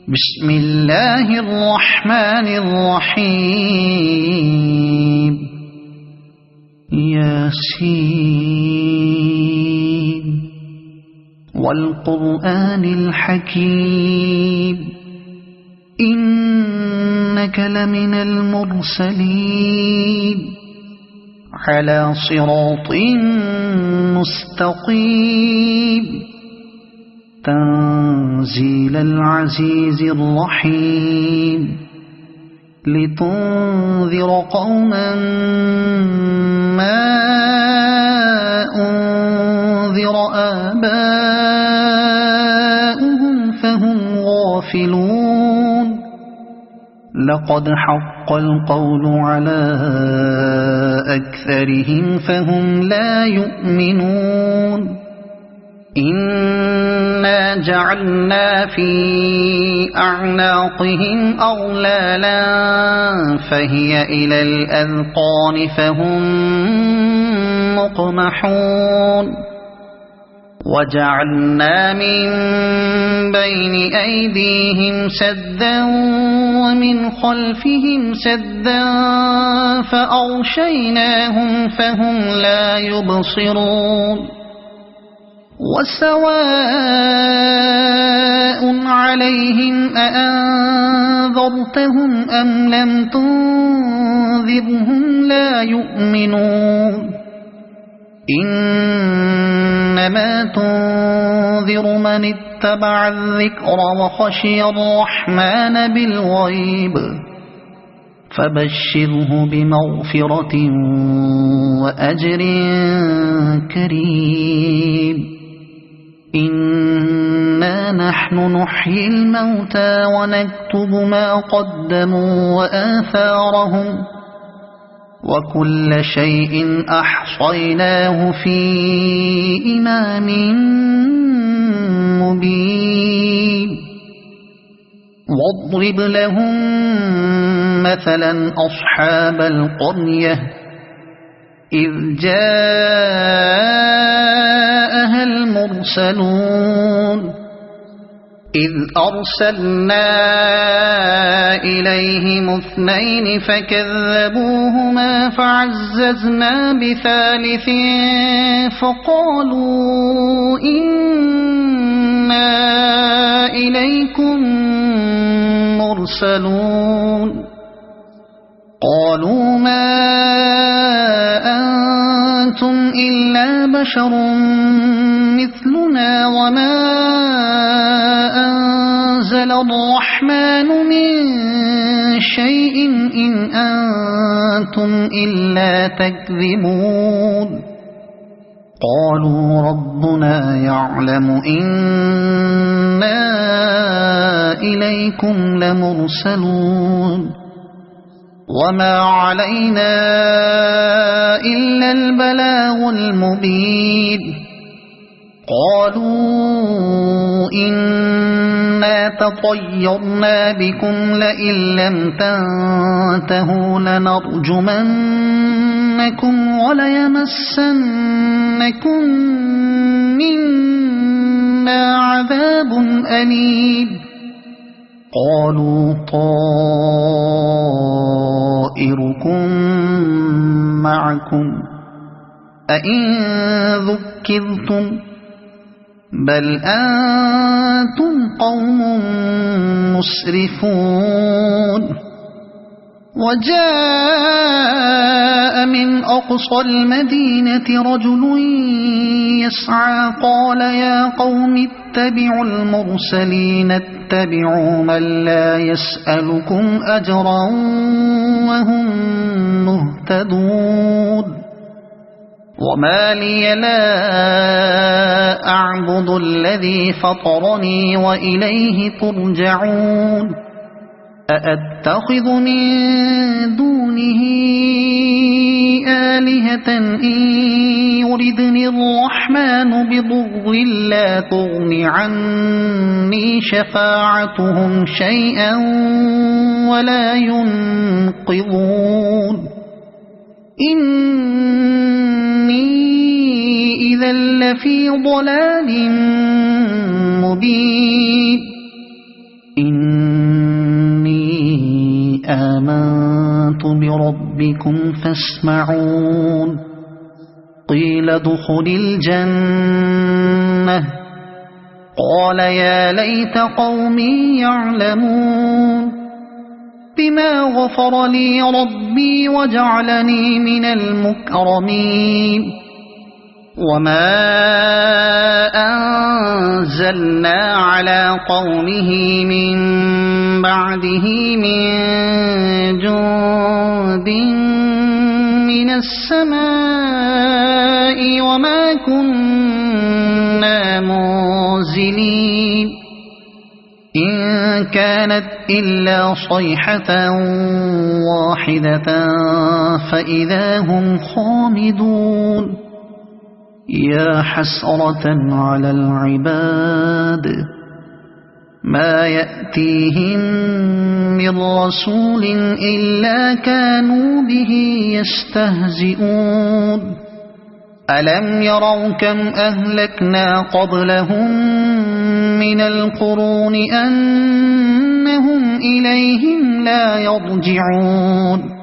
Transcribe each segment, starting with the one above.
بسم الله الرحمن الرحيم ياسين والقرآن الحكيم إنك لمن المرسلين على صراط مستقيم تنزيل العزيز الرحيم لتنذر قوما ما أنذر آباؤهم فهم غافلون لقد حق القول على أكثرهم فهم لا يؤمنون إنا جعلنا في أعناقهم أغلالا فهي إلى الأذقان فهم مقمحون وجعلنا من بين أيديهم سدا ومن خلفهم سدا فأغشيناهم فهم لا يبصرون وسواء عليهم أأنذرتهم أم لم تنذرهم لا يؤمنون إنما تنذر من اتبع الذكر وخشي الرحمن بالغيب فبشره بمغفرة وأجر كريم إنا نحن نحيي الموتى ونكتب ما قدموا وآثارهم وكل شيء أحصيناه في إمام مبين واضرب لهم مثلا أصحاب القرية إذ جاءها المرسلون إذ أرسلنا إليهم اثنين فكذبوهما فعززنا بثالث فقالوا إنا إليكم مرسلون قالوا ما أنتم إلا بشر مثلنا وما أنزل الرحمن من شيء إن أنتم إلا تكذبون قالوا ربنا يعلم إنا إليكم لمرسلون وما علينا إلا البلاغ المبين قالوا إنا تطيرنا بكم لئن لم تنتهوا لنرجمنكم وليمسنكم منا عذاب أليم قالوا طائركم معكم أئن ذكرتم بل أنتم قوم مسرفون وجاء من أقصى المدينة رجل يسعى قال يا قوم اتبعوا المرسلين اتبعوا من لا يسألكم أجرا وهم مهتدون وما لي لا أعبد الذي فطرني وإليه ترجعون أأتخذ من دونه آلهة إن يردني الرحمن بضر لا تغن عني شفاعتهم شيئا ولا ينقذون إني إذا لفي ضلال مبين إني آمنت بربكم فاسمعون قيل ادخل الجنة قال يا ليت قومي يعلمون بما غفر لي ربي وجعلني من المكرمين وما أنزلنا على قومه من بعده من جند من السماء وما كنا منزلين إن كانت إلا صيحة واحدة فإذا هم خامدون يا حسرة على العباد ما يأتيهم من رسول إلا كانوا به يستهزئون ألم يروا كم أهلكنا قبلهم من القرون أنهم إليهم لا يرجعون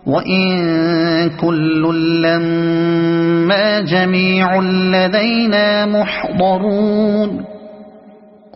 وإن كل لما جميع لدينا محضرون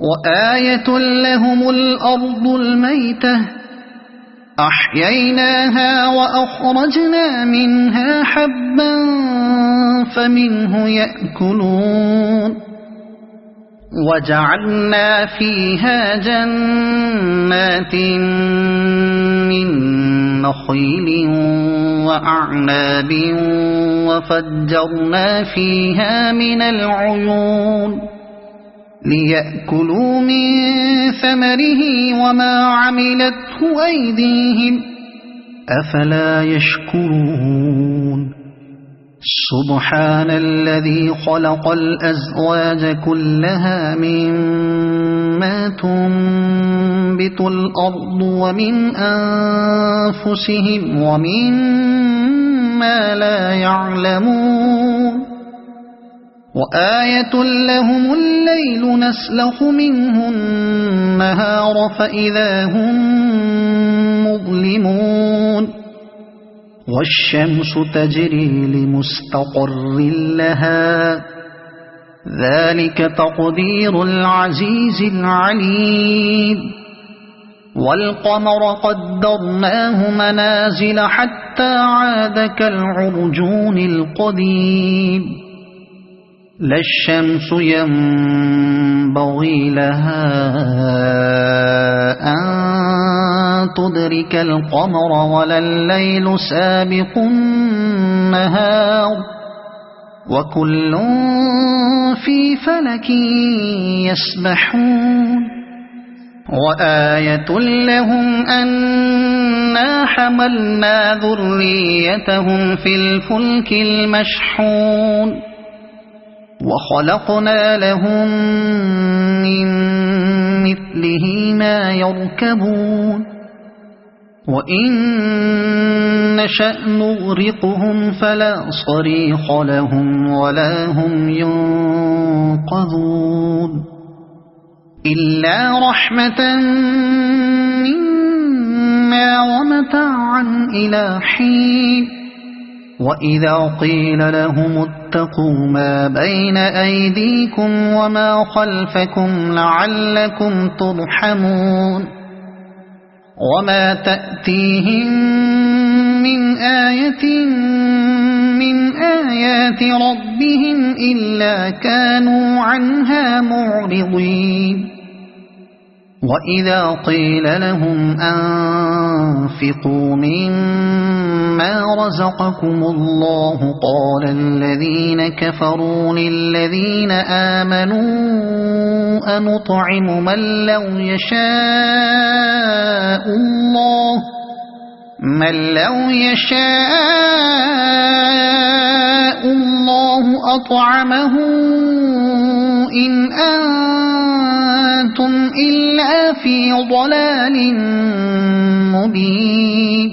وآية لهم الأرض الميتة أحييناها وأخرجنا منها حبا فمنه يأكلون وجعلنا فيها جنات من نخيل وأعناب وفجرنا فيها من العيون ليأكلوا من ثمره وما عملته أيديهم أفلا يشكرون سبحان الذي خلق الأزواج كلها مما تنبت الأرض ومن أنفسهم ومما لا يعلمون وآية لهم الليل نسلخ منه النهار فإذا هم مظلمون والشمس تجري لمستقر لها ذلك تقدير العزيز العليم والقمر قدرناه منازل حتى عاد كالعرجون القديم لا الشمس ينبغي لها أن تدرك القمر ولا الليل سابق النهار وكل في فلك يسبحون وآية لهم أنا حملنا ذريتهم في الفلك المشحون وخلقنا لهم من مثله ما يركبون وإن نشأ نغرقهم فلا صريخ لهم ولا هم ينقذون إلا رحمة منا ومتاعا إلى حين وإذا قيل لهم اتقوا ما بين أيديكم وما خلفكم لعلكم ترحمون وما تأتيهم من آية من آيات ربهم إلا كانوا عنها معرضين وإذا قيل لهم أنفقوا مما رزقكم الله قال الذين كفروا للذين آمنوا أنطعم من لو يشاء الله أطعمه إن أنتم إلا في ضلال مبين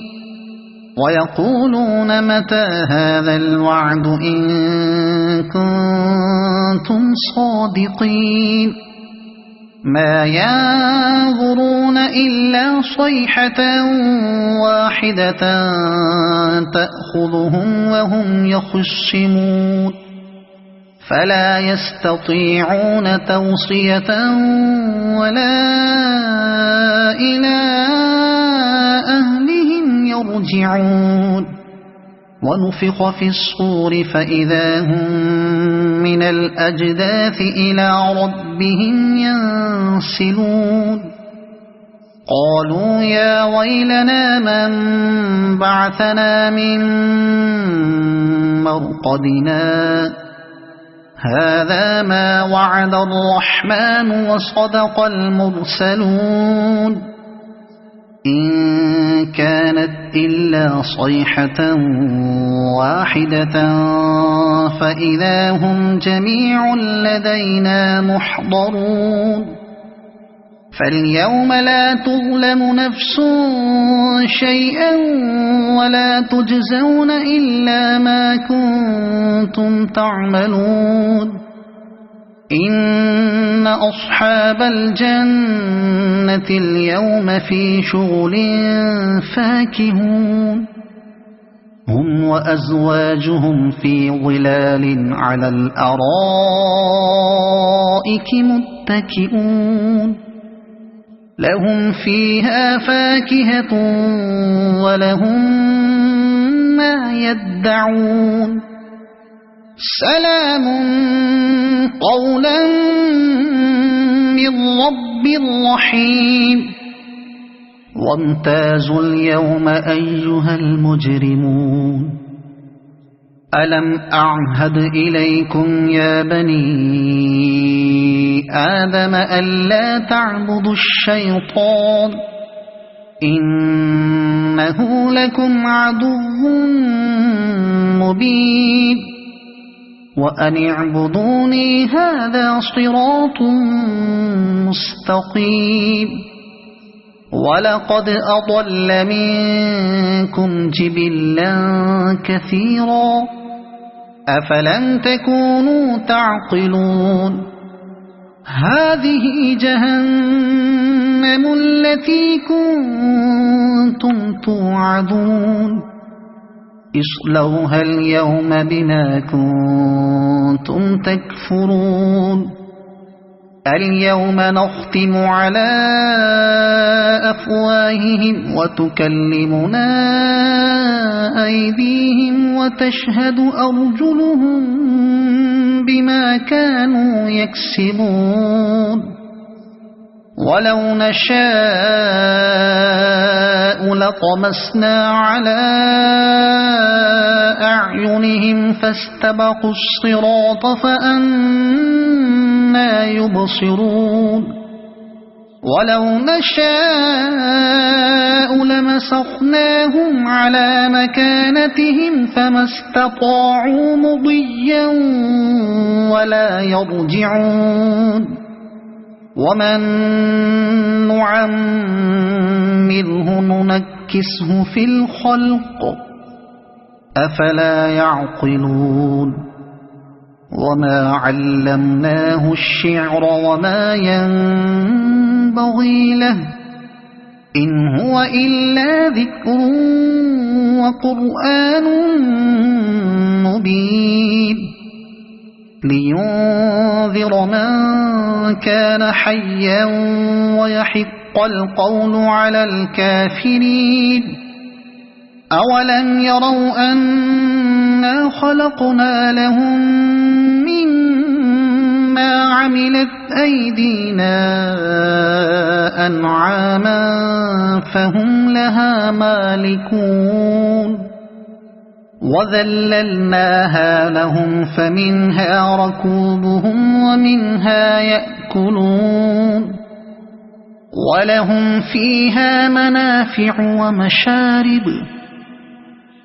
ويقولون متى هذا الوعد إن كنتم صادقين ما ينظرون إلا صيحة واحدة تأخذهم وهم يخصمون فلا يستطيعون توصية ولا إلى أهلهم يرجعون ونفخ في الصور فإذا هم من الأجداث إلى ربهم ينسلون قالوا يا ويلنا من بعثنا من مرقدنا هذا ما وعد الرحمن وصدق المرسلون إن كانت إلا صيحة واحدة فإذا هم جميع لدينا محضرون فاليوم لا تظلم نفس شيئا ولا تجزون إلا ما كنتم تعملون إن أصحاب الجنة اليوم في شغل فاكهون هم وأزواجهم في ظلال على الأرائك متكئون لهم فيها فاكهة ولهم ما يدعون سلام قولا من رب رحيم وامتازوا اليوم أيها المجرمون ألم أعهد إليكم يا بني آدم ألا تعبدوا الشيطان إنه لكم عدو مبين وأن اعبدوني هذا صراط مستقيم ولقد أضل منكم جبلا كثيرا أفلم تكونوا تعقلون هذه جهنم التي كنتم توعدون اصلوها اليوم بما كنتم تكفرون اليوم نختم على أفواههم وتكلمنا أيديهم وتشهد أرجلهم بما كانوا يكسبون ولو نشاء لطمسنا على أعينهم فاستبقوا الصراط فأنى يبصرون ولو نشاء لمسخناهم على مكانتهم فما استطاعوا مضيا ولا يرجعون ومن نعمره ننكسه في الخلق أفلا يعقلون وما علمناه الشعر وما ينبغي له إن هو إلا ذكر وقرآن مبين لينذر من كان حيا ويحق القول على الكافرين أولم يروا أنا خلقنا لهم مما عملت أيدينا أنعاما فهم لها مالكون وذللناها لهم فمنها ركوبهم ومنها يأكلون ولهم فيها منافع ومشارب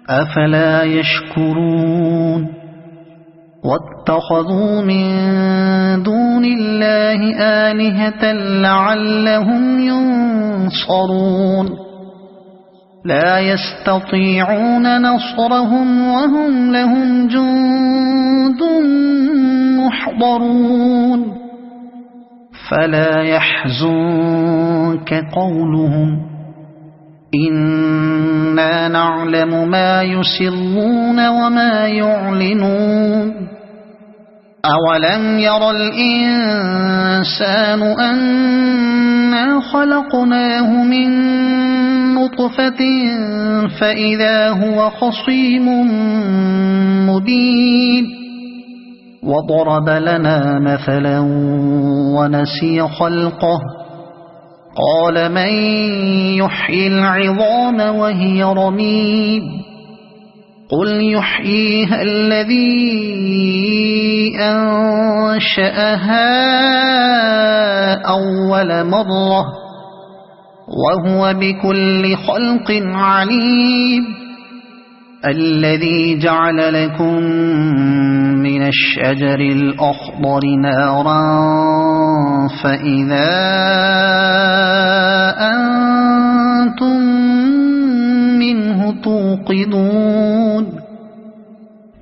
أفلا يشكرون واتخذوا من دون الله آلهة لعلهم ينصرون لا يستطيعون نصرهم وهم لهم جند محضرون فلا يحزنك قولهم إنا نعلم ما يسرون وما يعلنون أولم ير الإنسان أنا خلقناه من نطفة فإذا هو خصيم مبين وضرب لنا مثلا ونسي خلقه قال من يحيي العظام وهي رميم قل يحييها الذي أنشأها أول مرة وهو بكل خلق عليم الذي جعل لكم من الشجر الأخضر نارا فإذا أنتم منه توقدون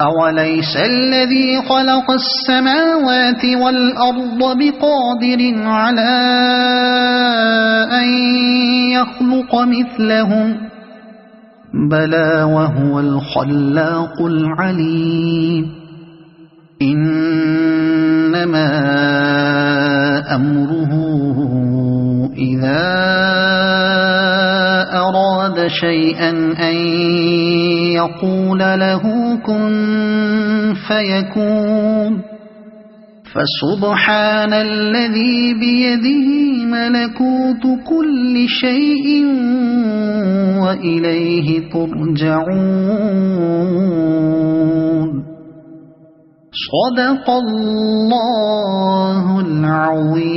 أوليس الذي خلق السماوات والأرض بقادر على أن يخلق مثلهم بلى وهو الخلاق العليم إنما أمره إذا أراد شيئا أن يقول له كن فيكون فسبحان الذي بيده ملكوت كل شيء وإليه ترجعون صدق الله العظيم.